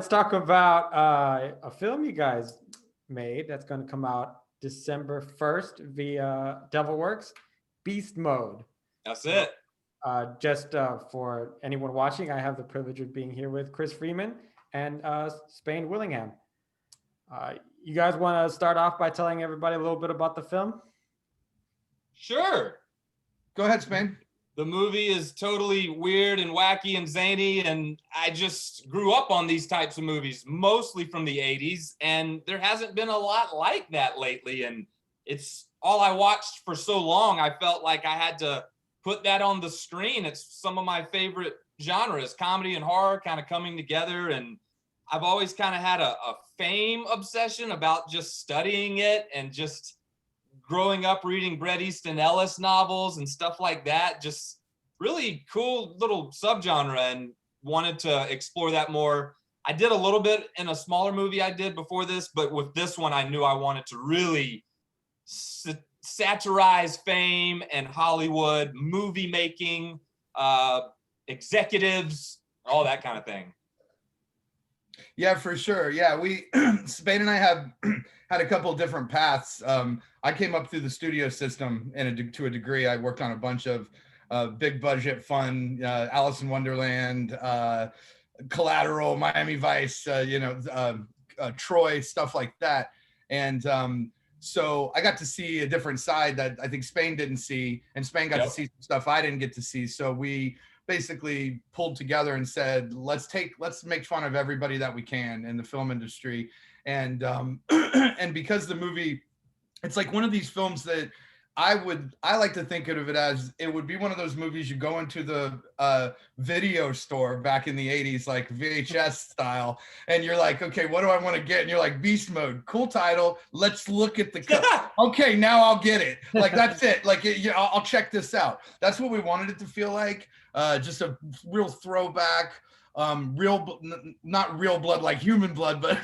let's talk about a film you guys made that's going to come out December 1st via DevilWorks, Beast Mode. That's it. Just for anyone watching, I have the privilege of being here with Chris Freeman and Spain Willingham. You guys want to start off by telling everybody a little bit about the film? Sure. Go ahead, Spain. The movie is totally weird and wacky and zany, and I just grew up on these types of movies, mostly from the 80s, and there hasn't been a lot like that lately, and it's all I watched for so long. I felt like I had to put that on the screen. It's some of my favorite genres, comedy and horror kind of coming together, and I've always kind of had a fame obsession about just studying it and just growing up reading Bret Easton Ellis novels and stuff like that. Just really cool little subgenre, and wanted to explore that more. I did a little bit in a smaller movie I did before this, but with this one, I knew I wanted to really satirize fame and Hollywood, movie making, executives, all that kind of thing. Yeah, for sure. Yeah, we Spain and I have had a couple of different paths. I came up through the studio system to a degree. I worked on a bunch of big budget fun, Alice in Wonderland, Collateral, Miami Vice, Troy, stuff like that. And so I got to see a different side that I think Spain didn't see, and Spain got to see some stuff I didn't get to see. So we basically pulled together and said, let's make fun of everybody that we can in the film industry. And and because the movie, it's like one of these films that I like to think of it as, it would be one of those movies you go into the video store back in the 80s, like VHS style, and you're like, okay, what do I want to get? And you're like, Beast Mode, cool title. Let's look at the okay, now I'll get it. Like, that's it. Like, I'll check this out. That's what we wanted it to feel like. Just a real throwback. Not real blood like human blood, but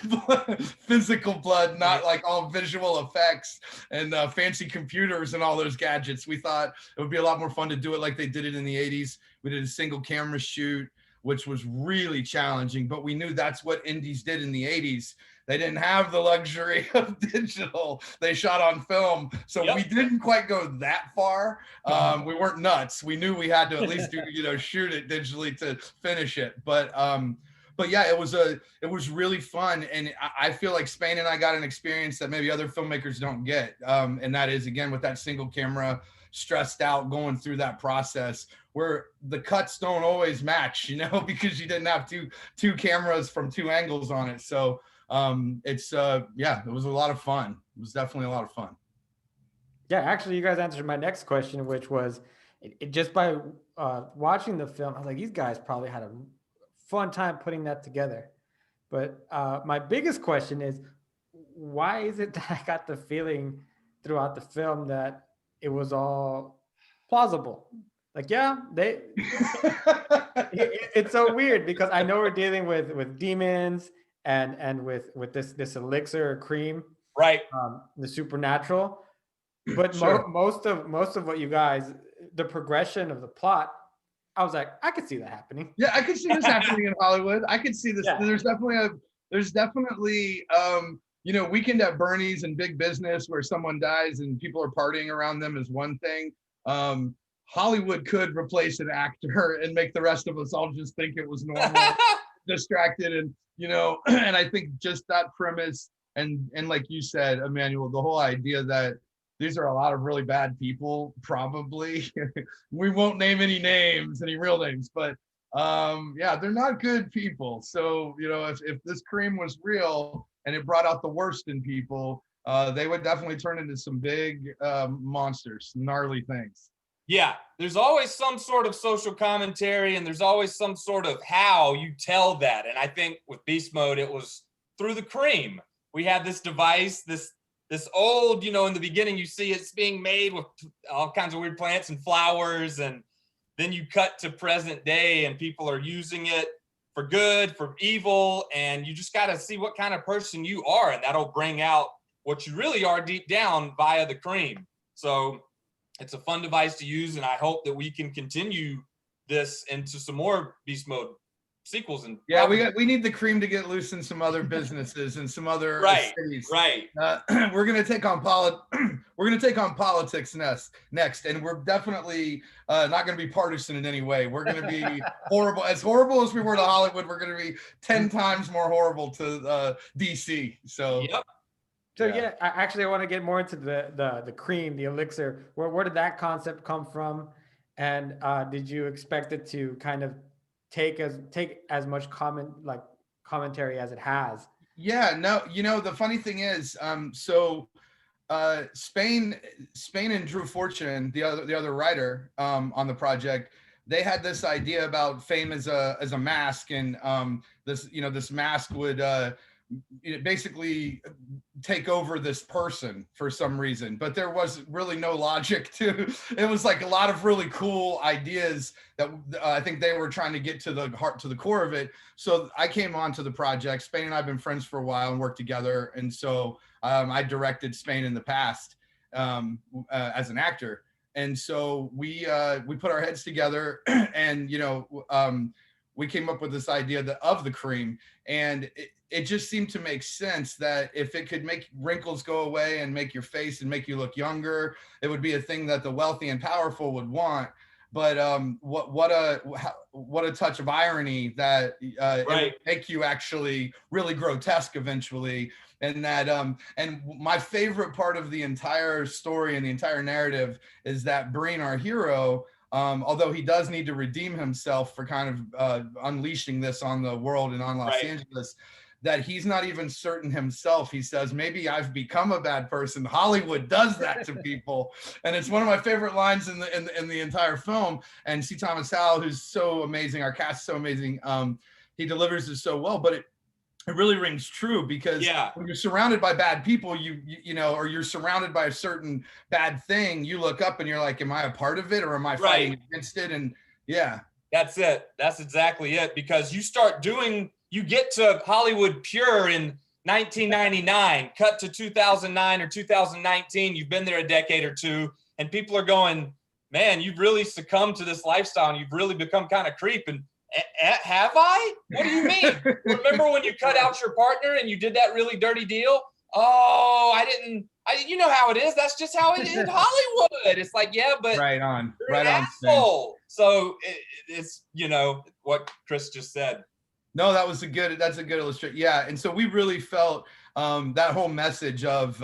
physical blood, not like all visual effects and fancy computers and all those gadgets. We thought it would be a lot more fun to do it like they did it in the 80s. We did a single camera shoot, which was really challenging, but we knew that's what indies did in the 80s. They didn't have the luxury of digital. They shot on film. So we didn't quite go that far. We weren't nuts. We knew we had to at least shoot it digitally to finish it. But yeah, it was really fun. And I feel like Spain and I got an experience that maybe other filmmakers don't get. And that is, again, with that single camera, stressed out, going through that process where the cuts don't always match, because you didn't have two cameras from two angles on it. So it was a lot of fun. It was definitely a lot of fun. Yeah, actually, you guys answered my next question, which was just by watching the film, I was like, these guys probably had a fun time putting that together. But my biggest question is, why is it that I got the feeling throughout the film that it was all plausible? Like, it's so weird, because I know we're dealing with demons and with this elixir or cream, right? The supernatural, but most of what you guys, the progression of the plot, I was like, I could see that happening. Yeah, I could see this happening in Hollywood. I could see this. Yeah. There's definitely Weekend at Bernie's and Big Business, where someone dies and people are partying around them, is one thing. Hollywood could replace an actor and make the rest of us all just think it was normal, distracted, and and I think just that premise and like you said, Emmanuel, the whole idea that these are a lot of really bad people, probably. We won't name any real names, but they're not good people. So if this cream was real and it brought out the worst in people, they would definitely turn into some big monsters, gnarly things. Yeah, there's always some sort of social commentary, and there's always some sort of how you tell that. And I think with Beast Mode, it was through the cream. We had this device, this old, in the beginning, you see it's being made with all kinds of weird plants and flowers, and then you cut to present day and people are using it for good, for evil, and you just got to see what kind of person you are, and that'll bring out what you really are deep down via the cream. So it's a fun device to use, and I hope that we can continue this into some more Beast Mode sequels and Yeah, we need the cream to get loose in some other businesses and some other cities. Right. We're gonna take on politics next, and we're definitely not gonna be partisan in any way. We're gonna be horrible as we were to Hollywood. We're gonna be 10 times more horrible to DC. So. Yep. So yeah, I want to get more into the cream, the elixir. Where did that concept come from, and did you expect it to kind of take as much commentary as it has? Yeah, no, the funny thing is, Spain and Drew Fortune, the other writer on the project, they had this idea about fame as a mask, and this mask would basically take over this person for some reason, but there was really no logic to it. Was like a lot of really cool ideas that I think they were trying to get to the core of it. So I came onto the project. Spain and I have been friends for a while and worked together, and so I directed Spain in the past as an actor, and so we put our heads together and we came up with this idea of the cream, and it just seemed to make sense that if it could make wrinkles go away and make your face and make you look younger, it would be a thing that the wealthy and powerful would want. But what a touch of irony that it would make you actually really grotesque eventually. And that and my favorite part of the entire story and the entire narrative is that Breen, our hero, although he does need to redeem himself for kind of unleashing this on the world and on Los Angeles, that he's not even certain himself. He says, maybe I've become a bad person. Hollywood does that to people. And it's one of my favorite lines in the entire film. And C. Thomas Howell, who's so amazing, our cast is so amazing, he delivers it so well, but it really rings true, because when you're surrounded by bad people, or you're surrounded by a certain bad thing, you look up and you're like, am I a part of it, or am I fighting against it? And that's it. That's exactly it. Because you get to Hollywood pure in 1999, cut to 2009 or 2019. You've been there a decade or two, and people are going, man, you've really succumbed to this lifestyle and you've really become kind of creep. And have I? What do you mean? Remember when you cut out your partner and you did that really dirty deal? Oh, I didn't. You know how it is. That's just how it is in Hollywood. It's like, yeah, but right on. So it's what Chris just said. No, that's a good illustration. Yeah, and so we really felt that whole message of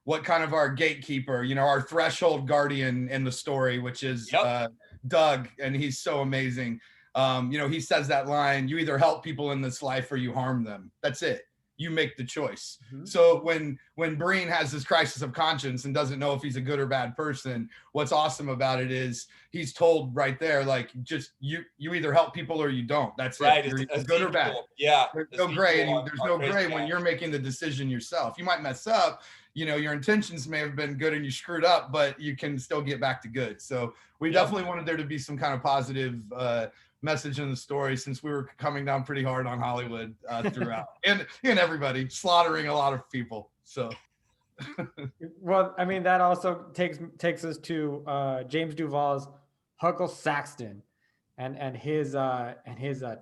what kind of our gatekeeper, our threshold guardian in the story, which is Doug, and he's so amazing. He says that line, you either help people in this life or you harm them. That's it. You make the choice. Mm-hmm. So when Breen has this crisis of conscience and doesn't know if he's a good or bad person, what's awesome about it is he's told right there, like, just you either help people or you don't. That's right. It. You're good or bad. Yeah. There's no gray. There's no gray when you're making the decision yourself. You might mess up. Your intentions may have been good and you screwed up, but you can still get back to good. So we definitely wanted there to be some kind of positive message in the story, since we were coming down pretty hard on Hollywood throughout and everybody, slaughtering a lot of people. So well, I mean, that also takes us to James Duval's Huckle Saxton and his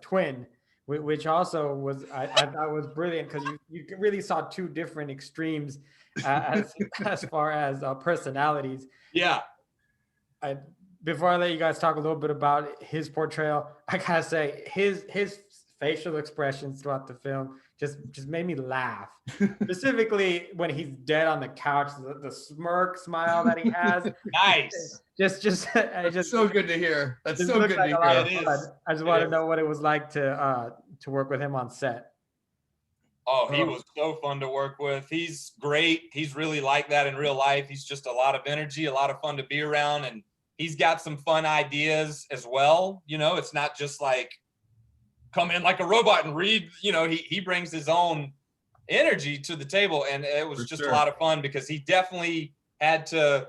twin, which also was I thought was brilliant, because you really saw two different extremes as far as personalities. Before I let you guys talk a little bit about his portrayal, I gotta say his facial expressions throughout the film just made me laugh. Specifically when he's dead on the couch, the smirk smile that he has. Nice. Just so good to hear. That's so good to hear. I just want to know what it was like to work with him on set. Oh, he was so fun to work with. He's great. He's really like that in real life. He's just a lot of energy, a lot of fun to be around, and he's got some fun ideas as well. It's not just like come in like a robot and read, he brings his own energy to the table. And it was just a lot of fun, because he definitely had to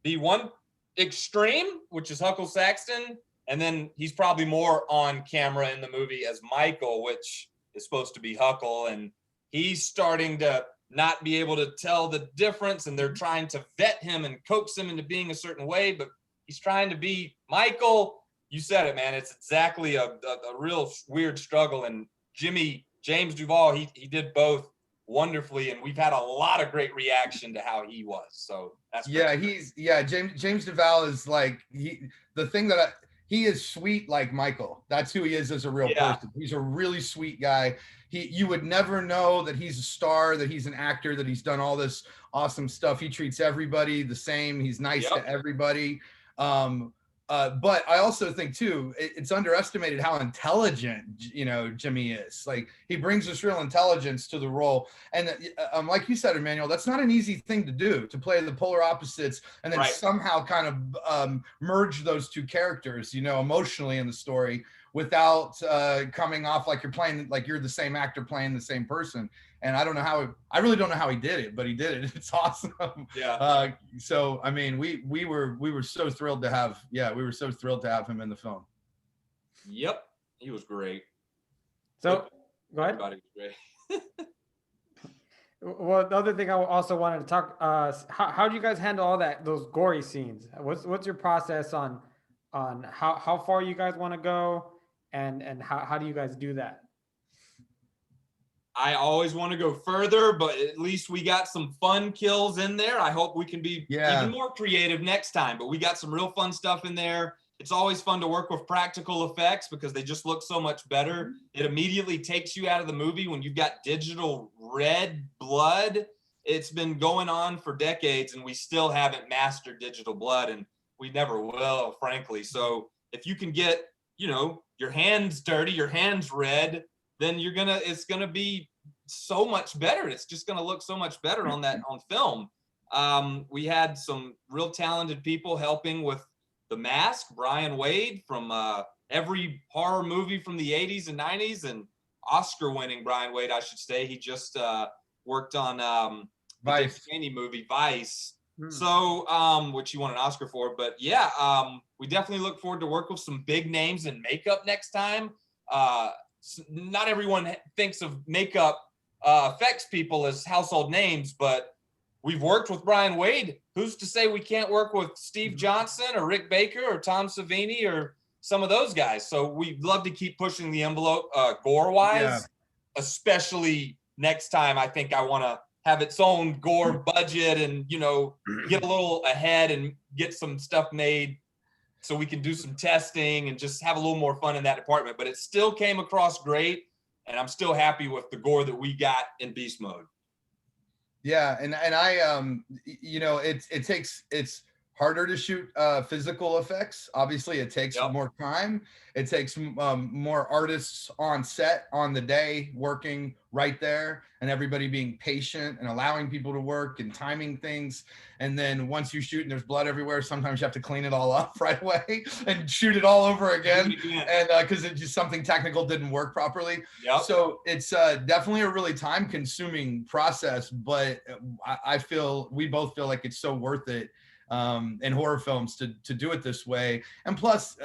be one extreme, which is Huckle Saxton. And then he's probably more on camera in the movie as Michael, which is supposed to be Huckle. And he's starting to not be able to tell the difference. And they're trying to vet him and coax him into being a certain way, but he's trying to be Michael. You said it, man. It's exactly a real weird struggle. And James Duval, he did both wonderfully, and we've had a lot of great reaction to how he was. So that's James Duval is like he is sweet like Michael. That's who he is as a real person. He's a really sweet guy. You would never know that he's a star, that he's an actor, that he's done all this awesome stuff. He treats everybody the same. He's nice to everybody. But I also think too, it's underestimated how intelligent, Jimmy is. Like, he brings this real intelligence to the role. And like you said, Emmanuel, that's not an easy thing to do, to play the polar opposites and then somehow kind of merge those two characters, emotionally in the story without coming off like you're the same actor playing the same person. And I really don't know how he did it, but he did it. It's awesome. Yeah. So, I mean, we were so thrilled to have him in the film. Yep. He was great. So go ahead. Everybody was great. Well, the other thing I also wanted to talk, how do you guys handle all those gory scenes? What's your process on how far you guys want to go, and how do you guys do that? I always want to go further, but at least we got some fun kills in there. I hope we can be even more creative next time, but we got some real fun stuff in there. It's always fun to work with practical effects because they just look so much better. It immediately takes you out of the movie when you've got digital red blood. It's been going on for decades and we still haven't mastered digital blood, and we never will, frankly. So if you can get, your hands dirty, your hands red, then it's gonna be so much better. It's just gonna look so much better on film. We had some real talented people helping with the mask. Brian Wade from every horror movie from the 80s and 90s, and Oscar-winning Brian Wade, I should say. He just worked on the Dick Cheney movie Vice. So, which he won an Oscar for. But we definitely look forward to work with some big names in makeup next time. Not everyone thinks of makeup effects people as household names, but we've worked with Brian Wade. Who's to say we can't work with Steve Johnson or Rick Baker or Tom Savini or some of those guys? So we'd love to keep pushing the envelope gore-wise, especially next time. I think I want to have its own gore budget and, get a little ahead and get some stuff made so we can do some testing and just have a little more fun in that department. But it still came across great, and I'm still happy with the gore that we got in Beast Mode. Yeah, and I it's harder to shoot physical effects. Obviously, it takes more time. It takes more artists on set on the day working right there, and everybody being patient and allowing people to work and timing things. And then once you shoot and there's blood everywhere, sometimes you have to clean it all up right away and shoot it all over again, and because it just something technical didn't work properly. So it's definitely a really time-consuming process, but we both feel like it's so worth it in horror films to do it this way. And plus,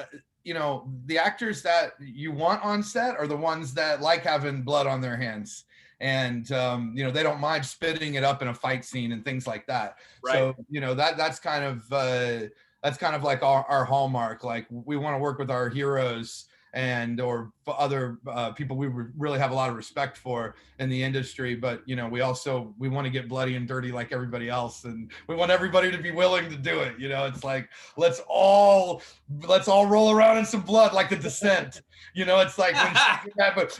the actors that you want on set are the ones that like having blood on their hands, and they don't mind spitting it up in a fight scene and things like that. So that's kind of like our hallmark. Like, we want to work with our heroes or other people we really have a lot of respect for in the industry, but we want to get bloody and dirty like everybody else, and we want everybody to be willing to do it. It's like, let's all roll around in some blood like The Descent. It's like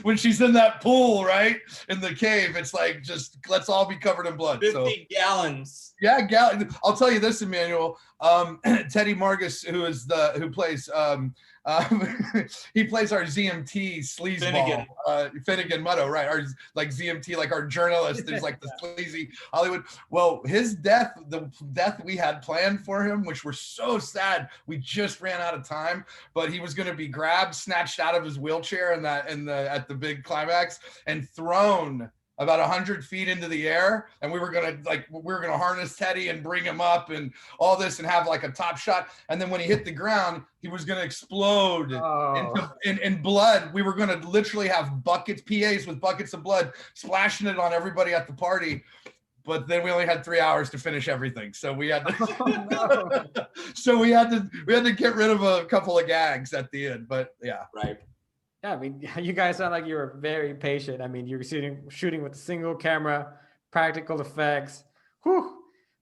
when she's in that pool, right, in the cave, it's like, just let's all be covered in blood. 50 gallons. Yeah, I'll tell you this, Emmanuel. Teddy Margus, who plays he plays our ZMT sleazeball, Finnegan Mutto, right? Our like ZMT, like our journalist is like the sleazy Hollywood. Well, the death we had planned for him, which we're so sad, we just ran out of time. But he was going to be grabbed, snatched out of his wheelchair at the big climax, and thrown about 100 feet into the air, and we were gonna harness Teddy and bring him up and all this and have like a top shot. And then when he hit the ground, he was gonna explode in blood. We were gonna literally have PAs with buckets of blood splashing it on everybody at the party. but then we only had 3 hours to finish everything. So we had to, Oh, no. so we had to get rid of a couple of gags at the end, but yeah. Right. Yeah, I mean, you guys sound like you were very patient. I mean, you were shooting with a single camera, practical effects. Whew.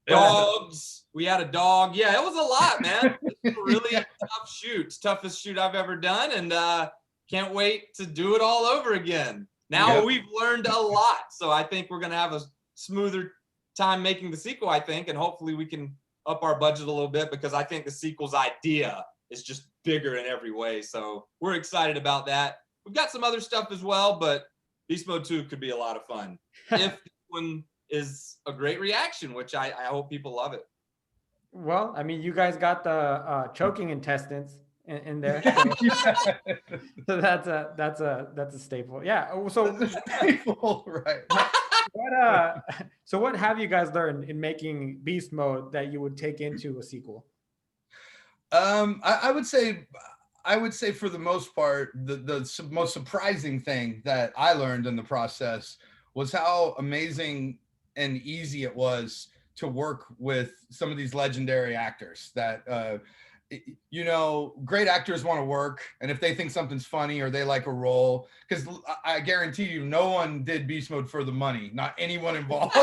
Dogs. We had a dog. Yeah, it was a lot, man. It's a really tough shoot. It's toughest shoot I've ever done, and can't wait to do it all over again. Now Yep. we've learned a lot, so I think we're gonna have a smoother time making the sequel, I think, and hopefully we can up our budget a little bit, because I think the sequel's idea is just bigger in every way. So we're excited about that. We've got some other stuff as well, but Beast Mode 2 could be a lot of fun if this one is a great reaction, which I hope people love it. Well, I mean, you guys got the choking intestines in there, so that's a staple. Yeah. So Right. what have you guys learned in making Beast Mode that you would take into a sequel? I would say for the most part, the most surprising thing that I learned in the process was how amazing and easy it was to work with some of these legendary actors that, you know, great actors want to work. And if they think something's funny or they like a role, because I guarantee you, no one did Beast Mode for the money. Not anyone involved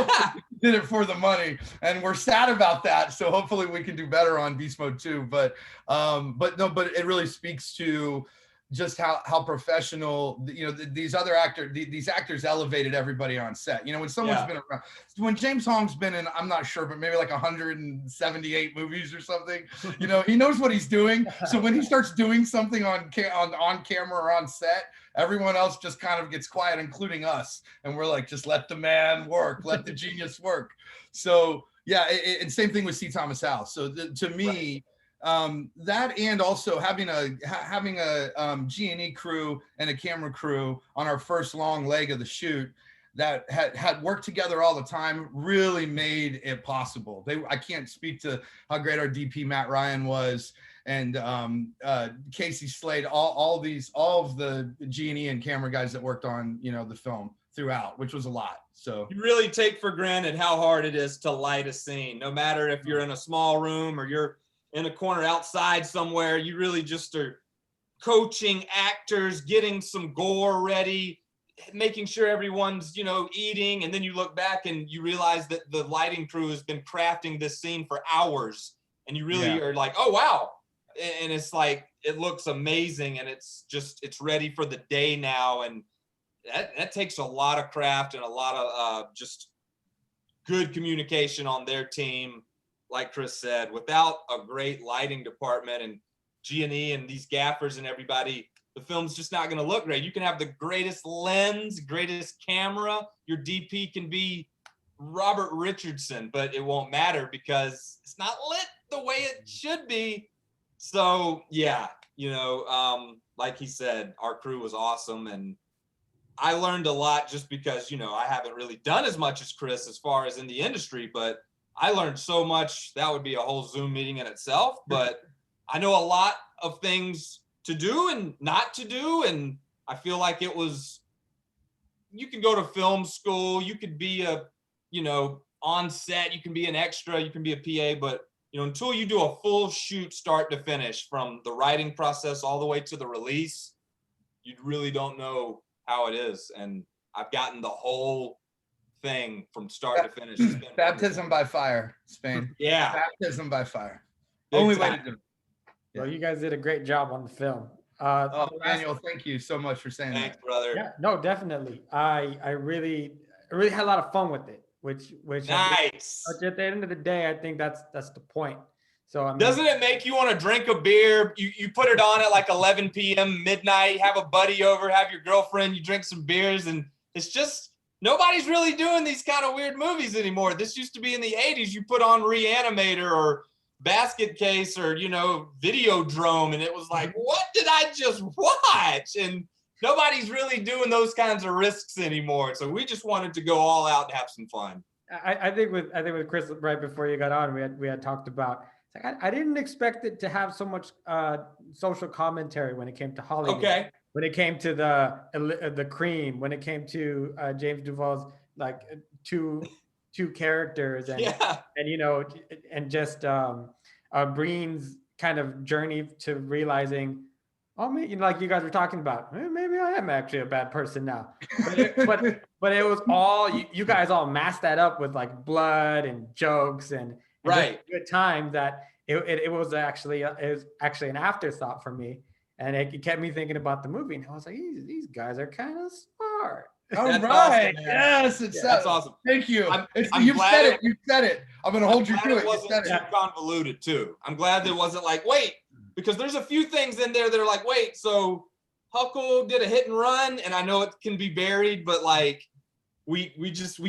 did it for the money. And we're sad about that. So hopefully we can do better on Beast Mode 2. But it really speaks to just how professional, you know, these actors elevated everybody on set. You know, when someone's been around, when James Hong's been in, I'm not sure, but maybe like 178 movies or something, you know, he knows what he's doing. So when he starts doing something on camera or on set, everyone else just kind of gets quiet, including us. And we're like, just let the man work, let the genius work. So yeah, and same thing with C. Thomas Howell. So to me, that, and also having a G&E crew and a camera crew on our first long leg of the shoot that had worked together all the time really made it possible. I can't speak to how great our DP Matt Ryan was, and Casey Slade, all of the G&E and camera guys that worked on, you know, the film throughout, which was a lot. So you really take for granted how hard it is to light a scene, no matter if you're in a small room or you're in a corner outside somewhere. You really just are coaching actors, getting some gore ready, making sure everyone's, you know, eating. And then you look back and you realize that the lighting crew has been crafting this scene for hours, and you really are like, oh, wow. And it's like, it looks amazing, and it's ready for the day now. And that takes a lot of craft and a lot of just good communication on their team. Like Chris said, without a great lighting department and G&E and these gaffers and everybody, the film's just not going to look great. You can have the greatest lens, greatest camera. Your DP can be Robert Richardson, but it won't matter because it's not lit the way it should be. So yeah, you know, like he said, our crew was awesome, and I learned a lot just because, you know, I haven't really done as much as Chris as far as in the industry, but I learned so much. That would be a whole Zoom meeting in itself, but I know a lot of things to do and not to do. And I feel like it was, you can go to film school, you could be a, you know, on set, you can be an extra, you can be a PA, but, you know, until you do a full shoot start to finish, from the writing process all the way to the release, you really don't know how it is. And I've gotten the whole thing from start to finish. It's been baptism by fire, Spain. Yeah. Baptism by fire. Big Only time. way to do it. Well, you guys did a great job on the film. Emmanuel, thank you so much for saying Thanks, that. brother. Yeah, no, definitely. I really had a lot of fun with it, which Nice. at the end of the day, I think that's the point. So I mean, Doesn't it make you want to drink a beer? You put it on at like 11 p.m. midnight, have a buddy over, have your girlfriend, you drink some beers, and it's just, nobody's really doing these kind of weird movies anymore. This used to be in the 80s. You put on Reanimator or Basket Case or, you know, Videodrome, and it was like, what did I just watch? And nobody's really doing those kinds of risks anymore. So we just wanted to go all out and have some fun. I think with Chris, right before you got on, we had talked about, I didn't expect it to have so much social commentary when it came to Hollywood. Okay. When it came to the Cream, when it came to James Duval's like two two characters, and Yeah. and and just Breen's kind of journey to realizing, oh, maybe, like you guys were talking about, maybe I am actually a bad person now. But it was all you guys all masked that up with like blood and jokes and Right. good time that it was actually an afterthought for me, and it kept me thinking about the movie, and I was like, these guys are kind of smart. All That's right. awesome. Yes, That's awesome. Thank you. I'm You've glad said it. You've said it. I'm gonna hold you to it. It wasn't You said too it. convoluted too. I'm glad there wasn't like, wait, because there's a few things in there that are like, wait, so Huckle did a hit and run, and I know it can be buried, but like we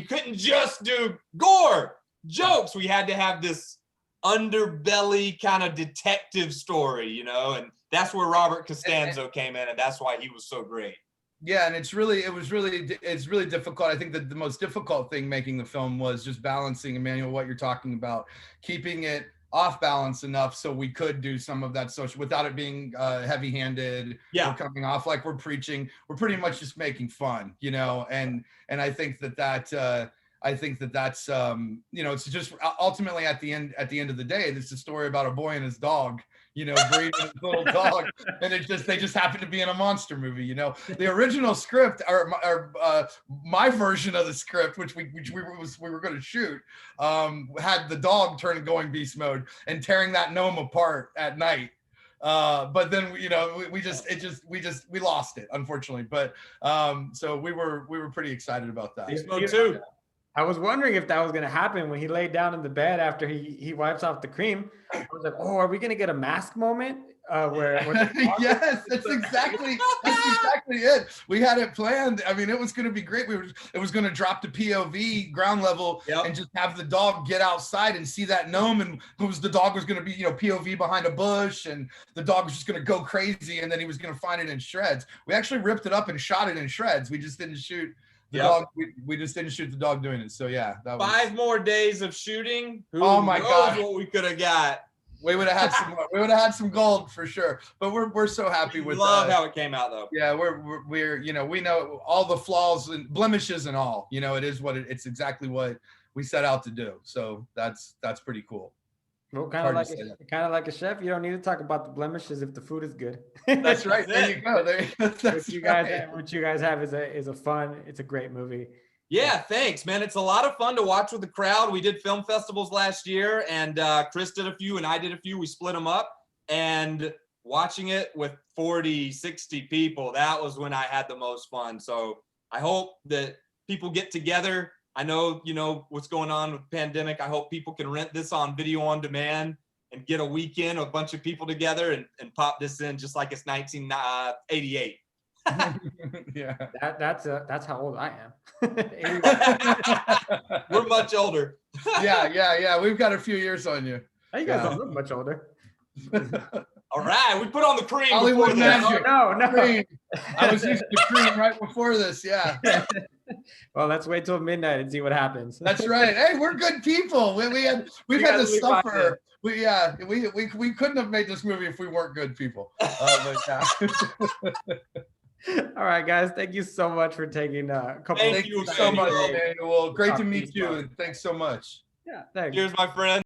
couldn't just do gore jokes. We had to have this underbelly kind of detective story, and that's where Robert Costanzo came in, and that's why he was so great. Yeah, and it's really difficult. I think that the most difficult thing making the film was just balancing, Emmanuel, what you're talking about, keeping it off balance enough so we could do some of that social without it being heavy-handed. Yeah. Or coming off like we're preaching. We're pretty much just making fun, and I think that's it's just ultimately at the end of the day, this is a story about a boy and his dog, breeding his little dog, and they just happen to be in a monster movie. The original script, or my version of the script, which we were going to shoot, had the dog going beast mode and tearing that gnome apart at night. But then we lost it, unfortunately. But so we were pretty excited about that. Beast mode 2. I was wondering if that was going to happen when he laid down in the bed after he wipes off the cream. I was like, oh, are we going to get a mask moment where yes, that's exactly it. We had it planned. I mean, it was going to be great. It was going to drop to POV ground level. Yep. And just have the dog get outside and see that gnome, and the dog was going to be POV behind a bush, and the dog was just going to go crazy, and then he was going to find it in shreds. We actually ripped it up and shot it in shreds. We just didn't shoot the dog. We just didn't shoot the dog doing it. So yeah, that was 5 more days of shooting. Who my knows God, what we could have got. We would have had some. We would have had some gold for sure. But we're so happy with. Love how it came out though. Yeah, we're we know all the flaws and blemishes and all. It is what it's exactly what we set out to do. So that's pretty cool. Well, kind of like a chef, you don't need to talk about the blemishes if the food is good. That's right. There you go. What you guys have is a fun. It's a great movie. Yeah, thanks, man. It's a lot of fun to watch with the crowd. We did film festivals last year, and Chris did a few, and I did a few. We split them up, and watching it with 40, 60 people, that was when I had the most fun. So I hope that people get together. I know, what's going on with the pandemic. I hope people can rent this on video on demand and get a weekend, a bunch of people together and pop this in just like it's 1988. Yeah. That's how old I am. We're much older. Yeah. We've got a few years on you. You guys don't look much older. All right, we put on the cream. Hollywood magic. No. Cream. I was using the cream right before this. Yeah. Well, let's wait till midnight and see what happens. That's right. Hey, we're good people. We've had to suffer. We couldn't have made this movie if we weren't good people. But yeah. All right, guys. Thank you so much for taking a couple. Thank you so much, Emmanuel. Great to meet you, and thanks so much. Yeah, thanks. Cheers, my friend.